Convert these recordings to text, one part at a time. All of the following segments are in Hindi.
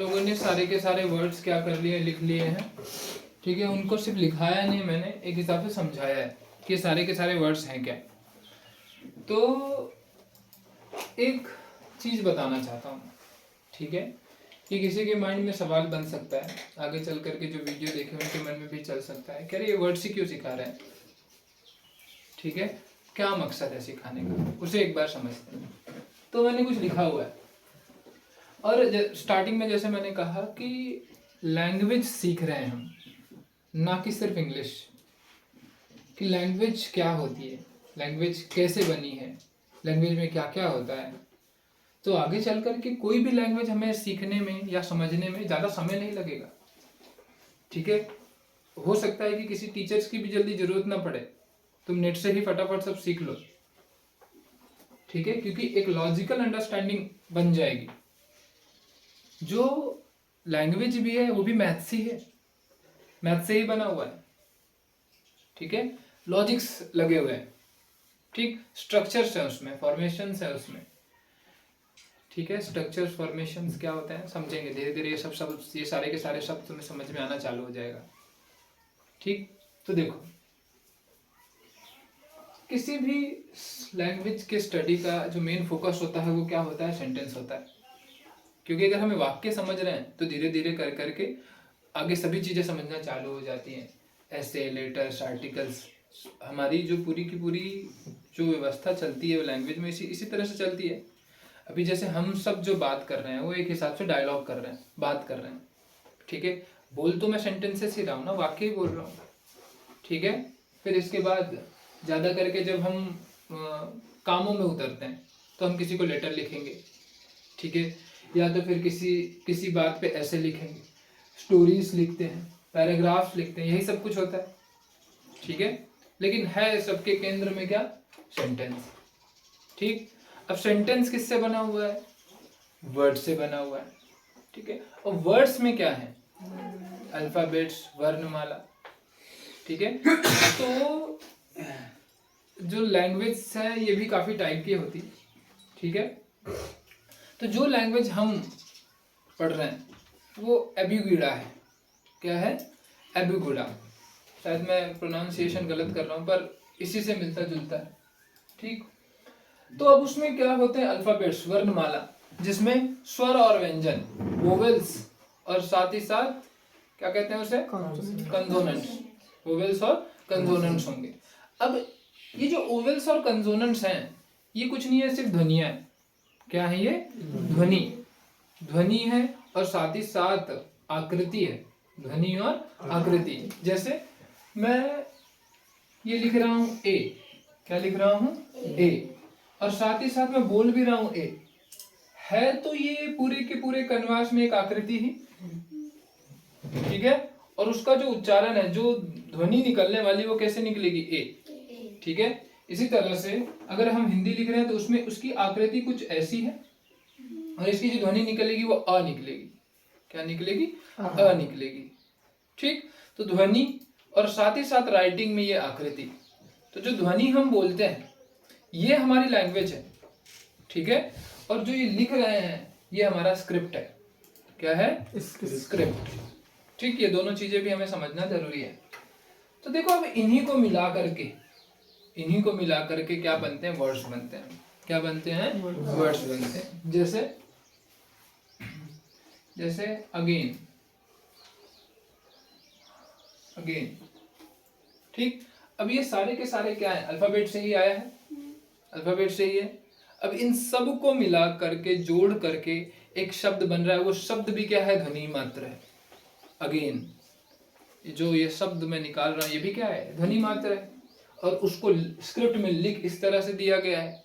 लोगों ने सारे के सारे वर्ड्स क्या कर लिए, लिख लिए हैं, ठीक है। उनको सिर्फ लिखाया नहीं, मैंने एक हिसाब से समझाया है कि सारे के सारे वर्ड्स हैं क्या। तो एक चीज़ बताना चाहता हूँ, ठीक है, कि किसी के माइंड में सवाल बन सकता है, आगे चल करके जो वीडियो देखे उनके मन में भी चल सकता है, कह रहे ये वर्ड्स ही क्यों सिखा रहे हैं, ठीक है, क्या मकसद है सिखाने का, उसे एक बार समझते हैं। तो मैंने कुछ लिखा हुआ है, और स्टार्टिंग में जैसे मैंने कहा कि लैंग्वेज सीख रहे हैं हम, ना कि सिर्फ इंग्लिश, कि लैंग्वेज क्या होती है, लैंग्वेज कैसे बनी है, लैंग्वेज में क्या क्या होता है। तो आगे चल कर के कोई भी लैंग्वेज हमें सीखने में या समझने में ज़्यादा समय नहीं लगेगा, ठीक है। हो सकता है कि किसी टीचर्स की भी जल्दी ज़रूरत ना पड़े, तुम नेट से ही फटाफट सब सीख लो, ठीक है, क्योंकि एक लॉजिकल अंडरस्टैंडिंग बन जाएगी। जो लैंग्वेज भी है वो भी मैथ से ही है, मैथ से ही बना हुआ है, ठीक है, लॉजिक्स लगे हुए हैं, ठीक, स्ट्रक्चर्स है उसमें, फॉर्मेशंस है उसमें, ठीक है। स्ट्रक्चर्स फॉर्मेशंस क्या होते हैं समझेंगे धीरे धीरे, ये सब शब्द, ये सारे के सारे शब्द तुम्हें समझ में आना चालू हो जाएगा, ठीक। तो देखो, किसी भी लैंग्वेज के स्टडी का जो मेन फोकस होता है वो क्या होता है, सेंटेंस होता है, क्योंकि अगर हमें वाक्य समझ रहे हैं तो धीरे धीरे कर करके आगे सभी चीज़ें समझना चालू हो जाती हैं, ऐसे लेटर्स, आर्टिकल्स, हमारी जो पूरी की पूरी जो व्यवस्था चलती है वो लैंग्वेज में इसी तरह से चलती है। अभी जैसे हम सब जो बात कर रहे हैं वो एक हिसाब से डायलॉग कर रहे हैं, बात कर रहे हैं, ठीक है, बोल तो मैं सेंटेंसेस ही रहा हूँ ना, वाक्य ही बोल रहा हूँ, ठीक है। फिर इसके बाद ज़्यादा करके जब हम कामों में उतरते हैं तो हम किसी को लेटर लिखेंगे, ठीक है, या तो फिर किसी बात पे ऐसे लिखेंगे, स्टोरीज लिखते हैं, पैराग्राफ्स लिखते हैं, यही सब कुछ होता है, ठीक है। लेकिन है सबके केंद्र में क्या, सेंटेंस, ठीक। अब सेंटेंस किससे बना हुआ है, वर्ड से बना हुआ है, ठीक है। और वर्ड्स में क्या है, अल्फाबेट्स, वर्णमाला, ठीक है। तो जो लैंग्वेज है ये भी काफ़ी टाइप की होती है, ठीक है। तो जो लैंग्वेज हम पढ़ रहे हैं वो एबिगुइडा है, क्या है, एबिगुइडा, शायद मैं प्रोनाउंसिएशन गलत कर रहा हूँ पर इसी से मिलता जुलता है, ठीक। तो अब उसमें क्या होते हैं, अल्फाबेट्स, वर्णमाला, जिसमें स्वर और व्यंजन, वोवेल्स, और साथ ही साथ क्या कहते हैं उसे, कंसोनेंट्स, वोवेल्स और कंसोनेंट्स होंगे। अब ये जो ओवेल्स और कंसोनेंट्स हैं ये कुछ नहीं है, सिर्फ ध्वनियाँ हैं, क्या है ये, ध्वनि है, और साथ ही साथ आकृति है, ध्वनि और आकृति। जैसे मैं ये लिख रहा हूँ ए, क्या लिख रहा हूँ, ए, और साथ ही साथ मैं बोल भी रहा हूँ ए, है तो ये पूरे के पूरे कैनवास में एक आकृति ही, ठीक है। और उसका जो उच्चारण है, जो ध्वनि निकलने वाली वो कैसे निकलेगी, ए, ठीक है। इसी तरह से अगर हम हिंदी लिख रहे हैं तो उसमें उसकी आकृति कुछ ऐसी है, और इसकी जो ध्वनि निकलेगी वो अ निकलेगी, क्या निकलेगी, अ निकलेगी, ठीक। तो ध्वनि और साथ ही साथ राइटिंग में ये आकृति, तो जो ध्वनि हम बोलते हैं ये हमारी लैंग्वेज है, ठीक है। और जो ये लिख रहे हैं ये हमारा स्क्रिप्ट है, क्या है, स्क्रिप्ट, ठीक। ये दोनों चीजें भी हमें समझना जरूरी है। तो देखो अब इन्हीं को मिला करके क्या बनते हैं, वर्ड्स बनते हैं, क्या बनते हैं, वर्ड्स बनते हैं। जैसे अगेन, ठीक। अब ये सारे के सारे क्या है, अल्फाबेट से ही आया है, अल्फाबेट से ही है। अब इन सब को मिला करके, जोड़ करके एक शब्द बन रहा है, वो शब्द भी क्या है, ध्वनि मात्र है। अगेन जो ये शब्द मैं निकाल रहा हूं ये भी क्या है, ध्वनि मात्र है, और उसको स्क्रिप्ट में लिख इस तरह से दिया गया है,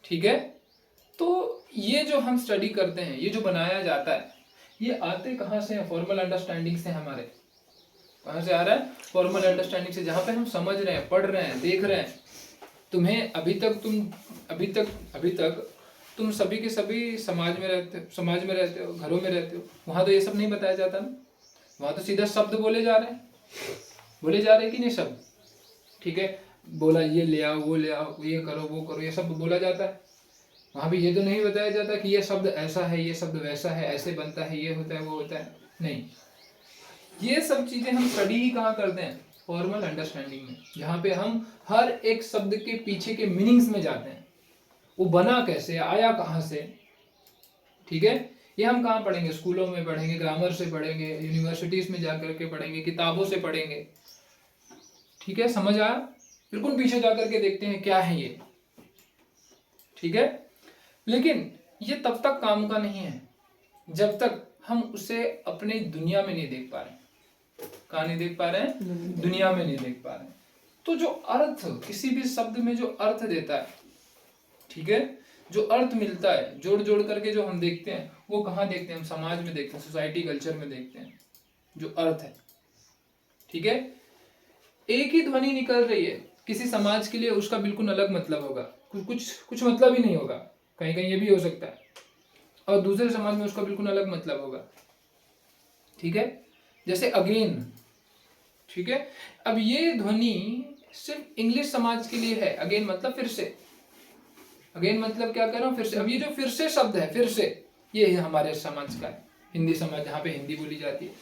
ठीक है। तो ये जो हम स्टडी करते हैं, ये जो बनाया जाता है, ये आते कहाँ से हैं, फॉर्मल अंडरस्टैंडिंग से। हमारे कहाँ से आ रहा है, फॉर्मल अंडरस्टैंडिंग से, जहाँ पे हम समझ रहे हैं, पढ़ रहे हैं, देख रहे हैं। तुम्हें अभी तक तुम सभी के सभी समाज में रहते हो, घरों में रहते हो, वहाँ तो ये सब नहीं बताया जाता ना, वहाँ तो सीधा शब्द बोले जा रहे हैं कि नहीं शब्द, ठीक है। बोला ये ले आओ, वो ले आओ, ये करो, वो करो, ये सब बोला जाता है। वहां पे ये तो नहीं बताया जाता कि ये शब्द ऐसा है, ये शब्द वैसा है, ऐसे बनता है, ये होता है, वो होता है, नहीं। ये सब चीजें हम स्टडी ही कहाँ करते हैं? फॉर्मल अंडरस्टैंडिंग में, जहाँ पे हम हर एक शब्द के पीछे के मीनिंग्स में जाते हैं, वो बना कैसे, आया कहाँ से, ठीक है। ये हम कहाँ पढ़ेंगे? स्कूलों में पढ़ेंगे, ग्रामर से पढ़ेंगे, यूनिवर्सिटीज में जाकर के पढ़ेंगे, किताबों से पढ़ेंगे, ठीक है। समझ आया? बिल्कुल पीछे जाकर के देखते हैं क्या है ये, ठीक है। लेकिन ये तब तक काम का नहीं है जब तक हम उसे अपनी दुनिया में नहीं देख पा रहे। कहाँ नहीं देख पा रहे हैं? दुनिया में नहीं देख पा रहे हैं। तो जो अर्थ किसी भी शब्द में जो अर्थ देता है, ठीक है, जो अर्थ मिलता है जोड़ जोड़ करके जो हम देखते हैं, वो कहाँ देखते हैं? हम समाज में देखते हैं, सोसाइटी कल्चर में देखते हैं, जो अर्थ है, ठीक है। एक ही ध्वनि निकल रही है, किसी समाज के लिए उसका बिल्कुल अलग मतलब होगा, कुछ मतलब ही नहीं होगा, कहीं कहीं ये भी हो सकता है, और दूसरे समाज में उसका बिल्कुल अलग मतलब होगा, ठीक है। जैसे अगेन, ठीक है। अब ये ध्वनि सिर्फ इंग्लिश समाज के लिए है, अगेन मतलब फिर से, अगेन मतलब क्या कर रहा हूँ? फिर से। अब ये जो फिर से शब्द है, फिर से, ये हमारे समाज का है, हिंदी समाज, जहाँ पे हिंदी बोली जाती है,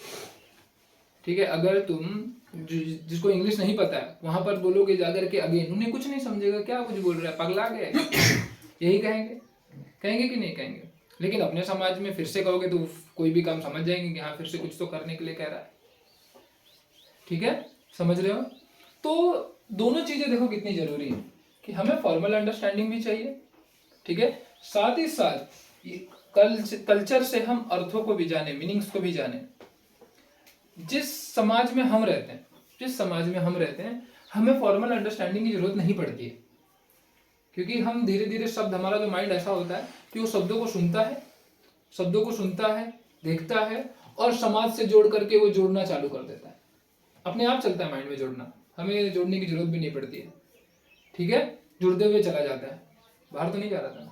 ठीक है। अगर तुम जिसको इंग्लिश नहीं पता है वहां पर बोलोगे जाकर के अगेन, उन्हें कुछ नहीं समझेगा, क्या कुछ बोल रहा है, पगला गया, यही कहेंगे, कहेंगे कि नहीं कहेंगे। लेकिन अपने समाज में फिर से कहोगे तो कोई भी काम समझ जाएंगे कि हाँ फिर से कुछ तो करने के लिए कह रहा है, ठीक है। समझ रहे हो? तो दोनों चीजें देखो कितनी जरूरी है कि हमें फॉर्मल अंडरस्टैंडिंग भी चाहिए, ठीक है, साथ ही साथ कल्चर से हम अर्थों को भी जाने, मीनिंग्स को भी जाने। जिस समाज में हम रहते हैं, जिस समाज में हम रहते हैं, हमें फॉर्मल अंडरस्टैंडिंग की जरूरत नहीं पड़ती है, क्योंकि हम धीरे धीरे शब्द, हमारा जो माइंड ऐसा होता है कि वो शब्दों को सुनता है, देखता है, और समाज से जोड़ करके वो जोड़ना चालू कर देता है, अपने आप चलता है माइंड में जोड़ना, हमें जोड़ने की जरूरत भी नहीं पड़ती है, ठीक है। जुड़ते हुए चला जाता है, बाहर तो नहीं जा रहा था,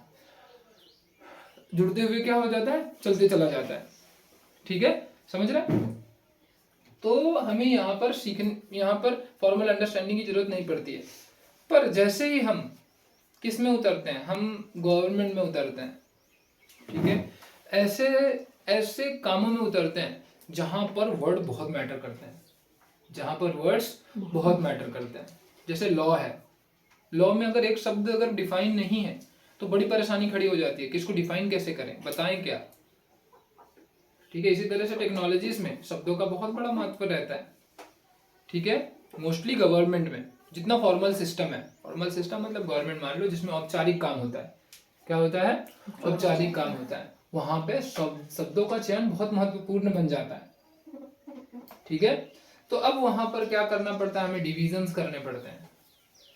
जुड़ते हुए क्या हो जाता है? चलते चला जाता है, ठीक है। समझ रहे? तो हमें यहाँ पर फॉर्मल अंडरस्टैंडिंग की जरूरत नहीं पड़ती है। पर जैसे ही हम किस में उतरते हैं? हम गवर्नमेंट में उतरते हैं, ठीक है, ऐसे ऐसे कामों में उतरते हैं जहां पर वर्ड बहुत मैटर करते हैं, जहां पर वर्ड्स बहुत मैटर करते हैं। जैसे लॉ है, लॉ में अगर एक शब्द अगर डिफाइन नहीं है तो बड़ी परेशानी खड़ी हो जाती है, किसको डिफाइन कैसे करें, बताएं क्या, ठीक है। इसी तरह से टेक्नोलॉजीज में शब्दों का बहुत बड़ा महत्व रहता है, ठीक है। मोस्टली गवर्नमेंट में जितना फॉर्मल सिस्टम है, फॉर्मल सिस्टम मतलब गवर्नमेंट मान लो, जिसमें औपचारिक काम होता है, क्या होता है? औपचारिक काम होता है, वहां पे शब्दों का चयन बहुत महत्वपूर्ण बन जाता है, ठीक है। तो अब वहां पर क्या करना पड़ता है? हमें डिविजन्स करने पड़ते हैं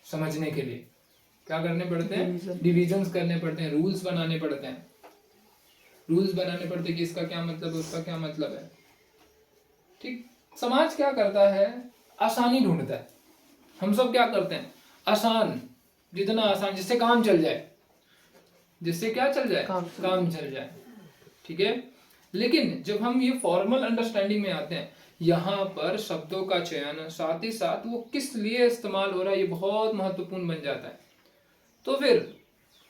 समझने के लिए। क्या करने पड़ते हैं? डिविजन्स करने पड़ते हैं, रूल्स बनाने पड़ते हैं, रूल्स बनाने पड़ते हैं कि इसका क्या मतलब है, उसका क्या मतलब है, ठीक। समाज क्या करता है? आसानी ढूंढता है। हम सब क्या करते हैं? आसान, जितना आसान, जिससे काम चल जाए, जिससे क्या चल जाए? काम चल जाए, ठीक है। लेकिन जब हम ये फॉर्मल अंडरस्टैंडिंग में आते हैं, यहाँ पर शब्दों का चयन, साथ ही साथ वो किस लिए इस्तेमाल हो रहा है, ये बहुत महत्वपूर्ण बन जाता है। तो फिर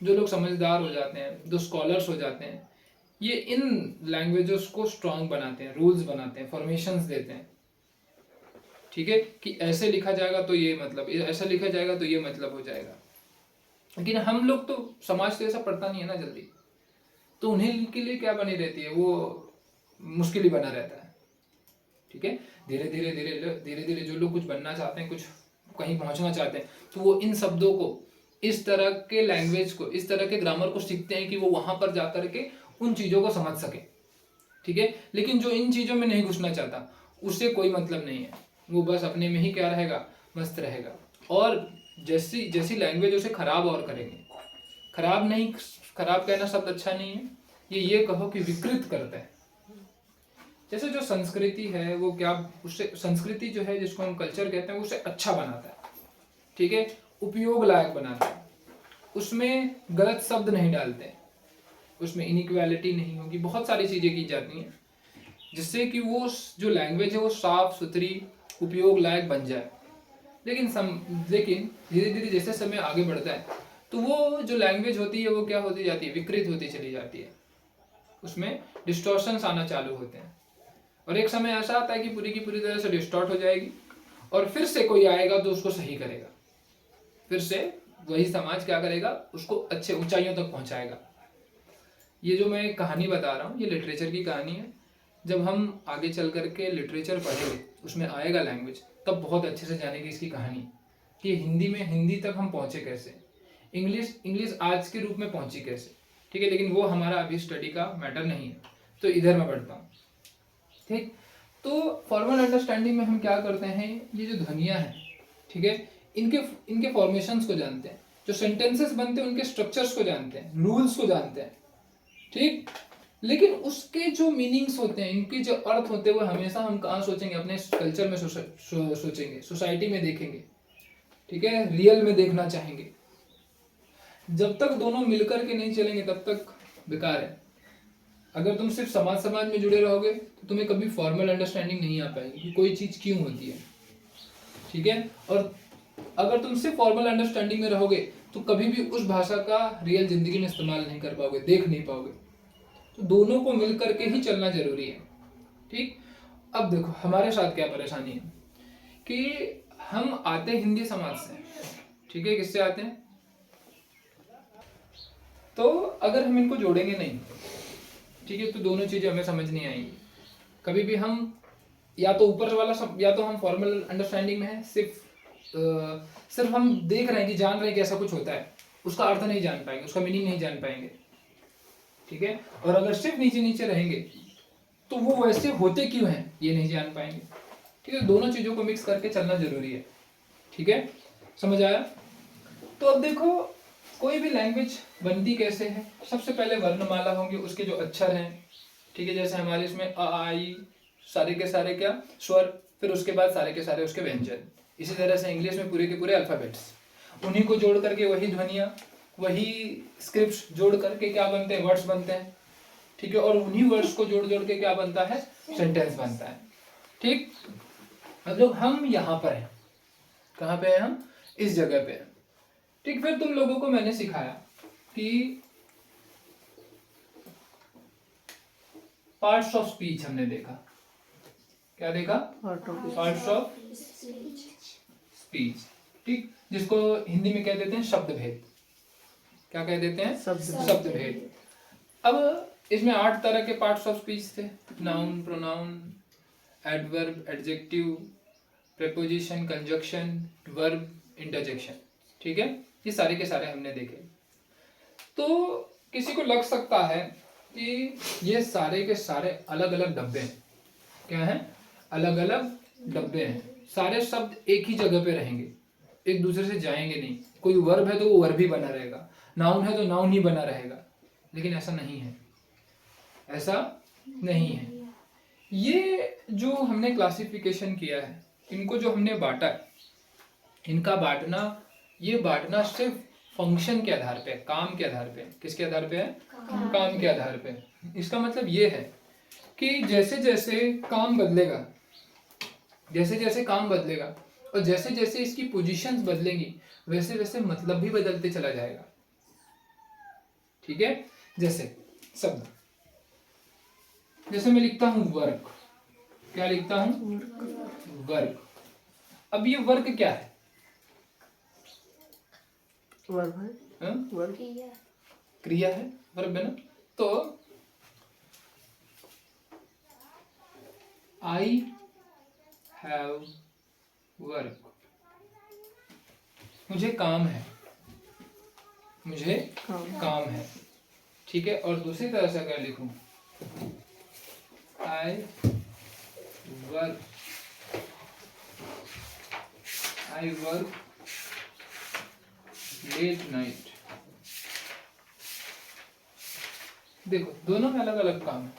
जो लोग समझदार हो जाते हैं, जो स्कॉलर्स हो जाते हैं, ये इन लैंग्वेजेस को स्ट्रांग बनाते हैं, रूल्स बनाते हैं, फॉर्मेशंस देते हैं, ठीक है, कि ऐसे लिखा जाएगा तो ये मतलब, ऐसा लिखा जाएगा तो ये मतलब हो जाएगा। लेकिन हम लोग तो, समाज तो ऐसा पढ़ता नहीं है ना जल्दी, तो उन्हें के लिए क्या बनी रहती है? वो मुश्किल ही बना रहता है, ठीक है। धीरे धीरे जो लोग कुछ बनना चाहते हैं, कुछ कहीं पहुंचना चाहते हैं, तो वो इन शब्दों को, इस तरह के लैंग्वेज को, इस तरह के ग्रामर को सीखते हैं कि वो वहां पर जाकर के उन चीजों को समझ सके, ठीक है। लेकिन जो इन चीजों में नहीं घुसना चाहता, उससे कोई मतलब नहीं है, वो बस अपने में ही क्या रहेगा? मस्त रहेगा। और जैसी जैसी लैंग्वेज उसे खराब और करेंगे, खराब नहीं, खराब कहना शब्द अच्छा नहीं है, ये कहो कि विकृत करता है। जैसे जो संस्कृति है वो क्या, उससे संस्कृति जो है, जिसको हम कल्चर कहते हैं, उसे अच्छा बनाता है, ठीक है, उपयोग लायक बनाता है, उसमें गलत शब्द नहीं डालते, उसमें इनइक्वालिटी नहीं होगी, बहुत सारी चीजें की जाती हैं जिससे कि वो जो लैंग्वेज है वो साफ सुथरी, उपयोग लायक बन जाए। लेकिन धीरे धीरे जैसे समय आगे बढ़ता है, तो वो जो लैंग्वेज होती है वो क्या होती जाती है, विकृत होती चली जाती है, उसमें डिस्टॉर्शंस आना चालू होते हैं। और एक समय ऐसा आता है कि पूरी की पूरी तरह से डिस्टॉर्ट हो जाएगी और फिर से कोई आएगा तो उसको सही करेगा, फिर से वही समाज क्या करेगा, उसको अच्छे ऊंचाइयों तक पहुंचाएगा। ये जो मैं एक कहानी बता रहा हूँ ये लिटरेचर की कहानी है। जब हम आगे चल करके लिटरेचर पढ़ेंगे उसमें आएगा लैंग्वेज, तब बहुत अच्छे से जानेंगे इसकी कहानी कि हिंदी में हिंदी तक हम पहुंचे कैसे, इंग्लिश आज के रूप में पहुंची कैसे। ठीक है, लेकिन वो हमारा अभी स्टडी का मैटर नहीं है, तो इधर मैं बढ़ता हूँ। ठीक, तो फॉर्मल अंडरस्टैंडिंग में हम क्या करते हैं, ये जो ध्वनियाँ हैं, ठीक है, इनके फॉर्मेशंस को जानते हैं, जो सेंटेंसेस बनते हैं उनके स्ट्रक्चर्स को जानते हैं, रूल्स को जानते हैं। ठीक, लेकिन उसके जो मीनिंग्स होते हैं, इनके जो अर्थ होते हैं, वो हमेशा हम कहाँ सोचेंगे, अपने कल्चर में सोचेंगे, सोसाइटी में देखेंगे। ठीक है, रियल में देखना चाहेंगे। जब तक दोनों मिलकर के नहीं चलेंगे तब तक बेकार है। अगर तुम सिर्फ समाज में जुड़े रहोगे तो तुम्हें कभी फॉर्मल अंडरस्टैंडिंग नहीं आ पाएगी कि कोई चीज क्यों होती है। ठीक है, और अगर तुम सिर्फ फॉर्मल अंडरस्टैंडिंग में रहोगे तो कभी भी उस भाषा का रियल जिंदगी में इस्तेमाल नहीं कर पाओगे, देख नहीं पाओगे। तो दोनों को मिल करके ही चलना जरूरी है। ठीक, अब देखो हमारे साथ क्या परेशानी है कि हम आते हैं हिंदी समाज से। ठीक है, किससे आते हैं, तो अगर हम इनको जोड़ेंगे नहीं, ठीक है, तो दोनों चीजें हमें समझ नहीं आएंगी। कभी भी हम या तो ऊपर वाला या तो हम फॉर्मल अंडरस्टैंडिंग में है, सिर्फ हम देख रहे हैं कि जान रहे हैं कि ऐसा कुछ होता है, उसका अर्थ नहीं जान पाएंगे, उसका मीनिंग नहीं जान पाएंगे। ठीक है, और अगर सिर्फ नीचे नीचे रहेंगे तो वो वैसे होते क्यों हैं ये नहीं जान पाएंगे। ठीक है, दोनों चीजों को मिक्स करके चलना जरूरी है। ठीक है, समझ आया। तो अब देखो कोई भी लैंग्वेज बनती कैसे है, सबसे पहले वर्णमाला होंगी, उसके जो अक्षर हैं। ठीक है, जैसे हमारे इसमें अ आ ई सारे के सारे क्या स्वर, फिर उसके बाद सारे के सारे उसके व्यंजन। इसी तरह से इंग्लिश में पूरे के पूरे अल्फाबेट्स, उन्हीं को जोड़ करके वही ध्वनियाँ, वही स्क्रिप्ट्स जोड़ करके क्या बनते हैं, वर्ड्स बनते हैं। ठीक है, और उन्हीं वर्ड्स को जोड़ जोड़ के क्या बनता है, सेंटेंस बनता है। ठीक, अब लोग हम यहाँ पर हैं, कहाँ पे हैं हम, इस जगह पे हैं। ठीक, फिर तुम लोगों को मैंने सिखाया कि पार्ट्स ऑफ स्पीच हमने देखा, क्या देखा, पार्ट्स ऑफ स्पीच। ठीक, जिसको हिंदी में कह देते हैं शब्द भेद। क्या कह देते हैं, शब्द भेद। अब इसमें 8 तरह के पार्ट्स ऑफ स्पीच थे, noun, pronoun, adverb, adjective, preposition, conjunction, verb, interjection. ठीक है, ये सारे के सारे हमने देखे। तो किसी को लग सकता है कि ये सारे के सारे अलग अलग डब्बे हैं। क्या हैं, अलग अलग डब्बे हैं, सारे शब्द एक ही जगह पे रहेंगे, एक दूसरे से जाएंगे नहीं। कोई वर्ब है तो वो वर्ब ही बना रहेगा, नाउन है तो नाउन ही बना रहेगा। लेकिन ऐसा नहीं है, ऐसा नहीं है। ये जो हमने क्लासिफिकेशन किया है, इनको जो हमने बांटा है, इनका बांटना, ये बांटना सिर्फ फंक्शन के आधार पे, काम के आधार पे। किसके आधार पे है, काम के आधार पे। इसका मतलब ये है कि जैसे जैसे काम बदलेगा, जैसे जैसे काम बदलेगा और जैसे जैसे इसकी पोजीशंस बदलेंगी, वैसे वैसे मतलब भी बदलते चला जाएगा। ठीक है, जैसे शब्द, जैसे मैं लिखता हूं वर्क, क्या लिखता हूं, वर्क। अब ये वर्क क्या है, वर्ब है, वर्ब क्रिया है, वर्ब है ना। तो आई हैव वर्क, मुझे काम है, मुझे काम है। ठीक है, और दूसरी तरह से अगर लिखूं, I work, I work late night. देखो दोनों में अलग अलग काम है।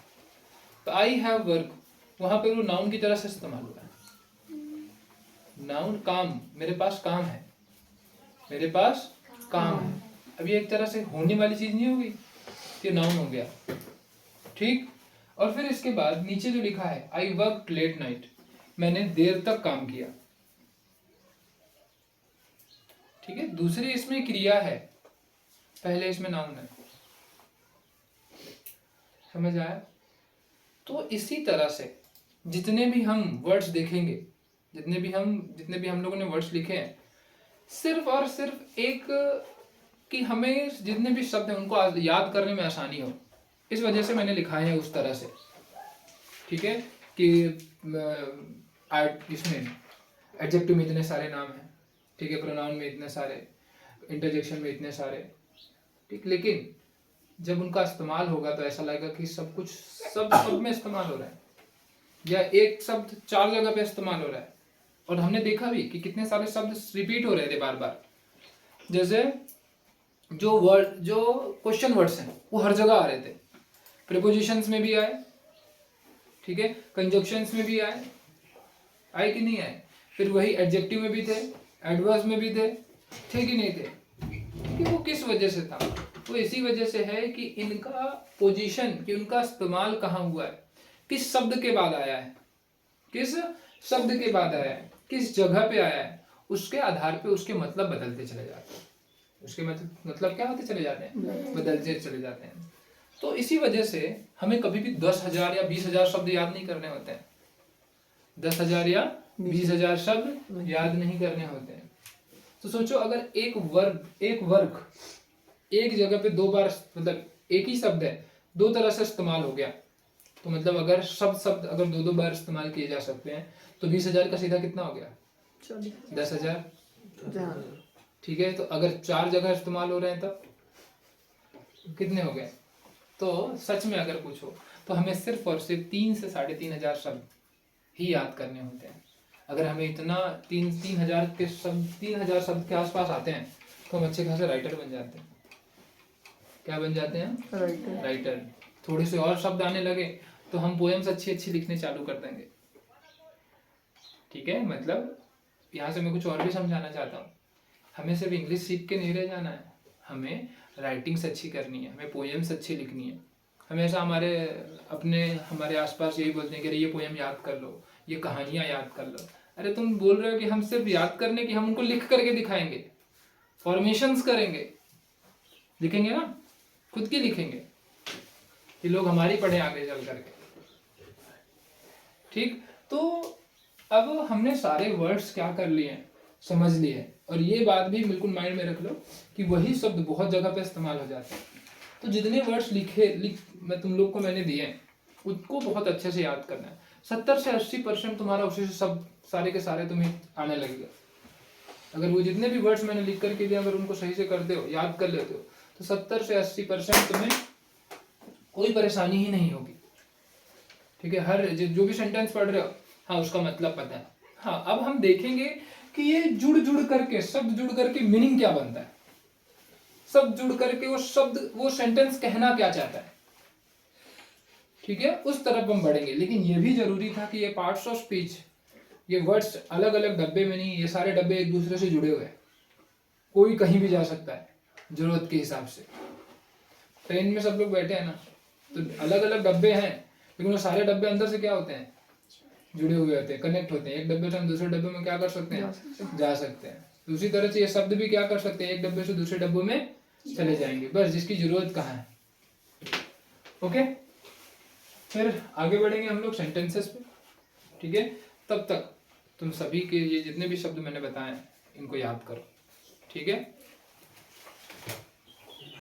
तो आई हैव वर्क, वहां पर वो नाउन की तरह से इस्तेमाल हुआ है। नाउन काम, मेरे पास काम है, मेरे पास काम है। अब ये एक तरह से होने वाली चीज नहीं होगी, ये नाउन हो गया। ठीक, और फिर इसके बाद नीचे जो लिखा है आई वर्क लेट नाइट, मैंने देर तक काम किया। ठीक है, दूसरी इसमें क्रिया है, पहले इसमें नाउन है। समझ आया? तो इसी तरह से जितने भी हम वर्ड्स देखेंगे, जितने भी हम लोगों ने वर्ड्स लिखे हैं, सिर्फ और सिर्फ एक कि हमें जितने भी शब्द हैं उनको याद करने में आसानी हो, इस वजह से मैंने लिखा है उस तरह से। ठीक है कि इसमें एडजेक्टिव में इतने सारे नाम हैं, ठीक है, प्रोनाउन में इतने सारे, इंटरजेक्शन में इतने सारे, ठीक। लेकिन जब उनका इस्तेमाल होगा तो ऐसा लगेगा कि सब कुछ सब में इस्तेमाल हो रहा है, या एक शब्द 4 जगह पे इस्तेमाल हो रहा है। और हमने देखा भी कि कितने सारे शब्द रिपीट हो रहे थे बार बार। जैसे जो क्वेश्चन वर्ड्स हैं वो हर जगह आ रहे थे, प्रीपोजिशंस में भी आए, ठीक है, कंजक्शंस में भी आए कि नहीं आए, फिर वही एडजेक्टिव में भी थे, एडवर्ब्स में भी थे कि नहीं थे। कि वो किस वजह से था? वो इसी वजह से है कि इनका पोजीशन, कि उनका इस्तेमाल कहाँ हुआ है, किस शब्द के बाद आया है, किस शब्द के बाद आया है, किस जगह पे आया है, उसके आधार पे उसके मतलब बदलते चले जाते हैं। उसके मतलब क्या होते चले जाते हैं? बदलते चले जाते हैं। तो इसी वजह से हमें कभी भी 10,000 या 20,000 शब्द याद नहीं करने होते हैं। 10,000 या 20,000 शब्द याद नहीं करने होते हैं। तो सोचो, अगर एक वर्ग एक जगह पे 2 बार, मतलब एक ही शब्द है 2 तरह से इस्तेमाल हो गया, तो मतलब अगर शब्द अगर 2 बार इस्तेमाल किए जा सकते हैं तो 20,000 का सीधा कितना हो गया? 10,000। ठीक है, तो अगर 4 जगह इस्तेमाल हो रहे हैं तब कितने हो गए? तो सच में अगर पूछो तो हमें सिर्फ और सिर्फ 3 से 3,500 शब्द ही याद करने होते हैं। अगर हमें इतना 3,000 के शब्द 3,000 शब्द के आसपास आते हैं तो हम अच्छे खासे राइटर बन जाते हैं। क्या बन जाते हैं? राइटर। थोड़े से और शब्द आने लगे तो हम पोएम्स अच्छी लिखने चालू कर देंगे। ठीक है, मतलब यहाँ से मैं कुछ और भी समझाना चाहता हूँ। हमें सिर्फ इंग्लिश सीख के नहीं रह जाना है, हमें राइटिंग्स अच्छी करनी है, हमें पोएम्स अच्छी लिखनी है। हमेशा हमारे आसपास यही बोलते हैं कि अरे ये पोएम याद कर लो, ये कहानियाँ याद कर लो। अरे तुम बोल रहे हो कि हम सिर्फ याद करने की, हम उनको लिख करके दिखाएंगे, फॉर्मेशंस करेंगे, लिखेंगे ना, खुद की लिखेंगे कि लोग हमारी पढ़े आगे चल करके। ठीक, तो अब हमने सारे वर्ड्स क्या कर लिए हैं, समझ लिए हैं। और ये बात भी बिल्कुल माइंड में रख लो कि वही शब्द बहुत जगह पे इस्तेमाल हो जाते हैं। तो जितने वर्ड्स मैं तुम लोग को मैंने दिए हैं उनको बहुत अच्छे से याद करना है। 70 से 80% तुम्हारा उसी से सब सारे के सारे तुम्हें आने लगेगा। अगर वो जितने भी वर्ड्स मैंने लिख करके दिए अगर उनको सही से करते हो, याद कर लेते हो, तो 70 से 80% तुम्हें कोई परेशानी ही नहीं होगी। ठीक है, हर जो भी सेंटेंस पढ़ रहे हो, हाँ उसका मतलब पता है। हाँ, अब हम देखेंगे कि ये जुड़ करके, शब्द जुड़ करके मीनिंग क्या बनता है, शब्द जुड़ करके वो सेंटेंस कहना क्या चाहता है। ठीक है, उस तरफ हम बढ़ेंगे। लेकिन ये भी जरूरी था कि ये पार्ट्स ऑफ स्पीच, ये वर्ड्स अलग अलग डब्बे में नहीं, ये सारे डब्बे एक दूसरे से जुड़े हुए हैं, कोई कहीं भी जा सकता है जरूरत के हिसाब से। ट्रेन में सब लोग बैठे हैं ना, तो अलग अलग डब्बे हैं, लेकिन वो सारे डब्बे अंदर से क्या होते हैं, जुड़े हुए होते हैं, कनेक्ट होते हैं। एक डब्बे से हम दूसरे डब्बे में क्या कर सकते हैं, जा सकते हैं। दूसरी तरह से ये शब्द भी क्या कर सकते हैं, एक डब्बे से दूसरे डब्बे में चले जाएंगे, बस जिसकी जरूरत कहाँ है। ओके, फिर आगे बढ़ेंगे हम लोग सेंटेंसेस पे। ठीक है, तब तक तुम सभी के ये जितने भी शब्द मैंने बताए इनको याद करो। ठीक है।